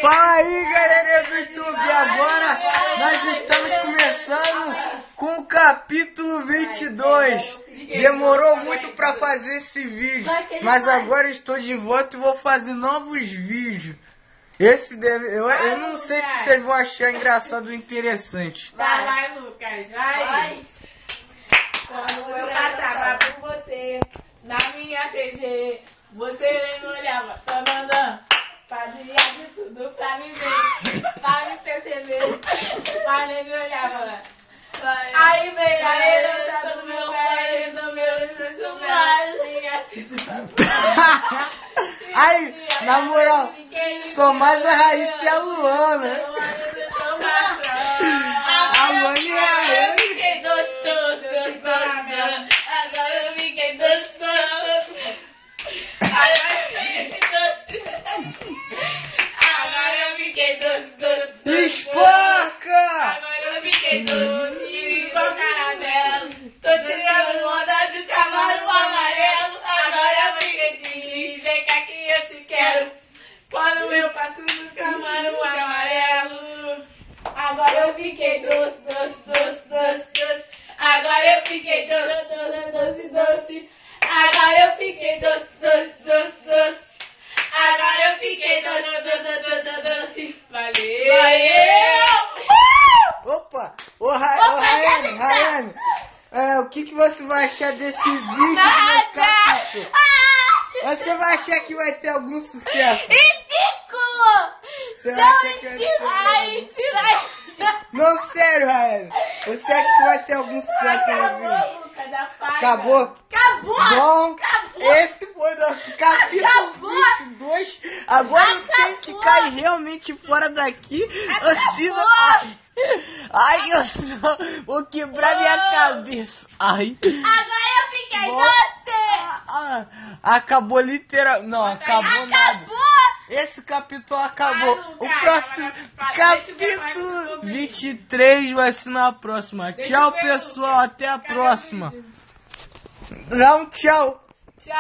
Fala aí, galera do YouTube, agora nós estamos começando com o capítulo 22. Demorou muito para fazer esse vídeo, mas agora estou de volta e vou fazer novos vídeos. Eu não sei se vocês vão achar engraçado ou interessante. Vai, Lucas, vai. Quando eu passava por você, na minha TG, você nem me olhava, fazia de tudo pra me ver, pra me perceber, mas nem me olhava. Aí veio a herança do meu pai, do meu Aí, na moral, sou mais a Raíssa e a Luana. A mãe é a Ana. Agora eu fiquei doce. Agora eu fiquei doce. Espoca! Agora eu fiquei doce com caramelo. Tô tirando onda do camaro amarelo. Agora eu fiquei de vem cá que eu te quero. Quando eu passo no camaro amarelo. Agora eu fiquei doce. Agora eu fiquei doce. Agora eu fiquei doce. Agora eu fiquei doce. Valeu! Opa! Ô Rayane, o que você vai achar desse vídeo do capítulo? Você vai achar que vai ter algum sucesso? Ridículo! Você vai achar que vai ter algum sucesso? Não, sério, Rayane. Você acha que vai ter algum sucesso no vídeo? Acabou? Bom, esse foi nosso capítulo 22. Agora eu tenho que cair realmente fora daqui. Ai, eu vou quebrar minha cabeça. Ai. Agora eu fiquei doce! Acabou literal. Não, acabou nada. Esse capítulo acabou. O próximo capítulo 23 vai ser na próxima. Tchau, pessoal. Até a próxima. Dá um tchau. Tchau!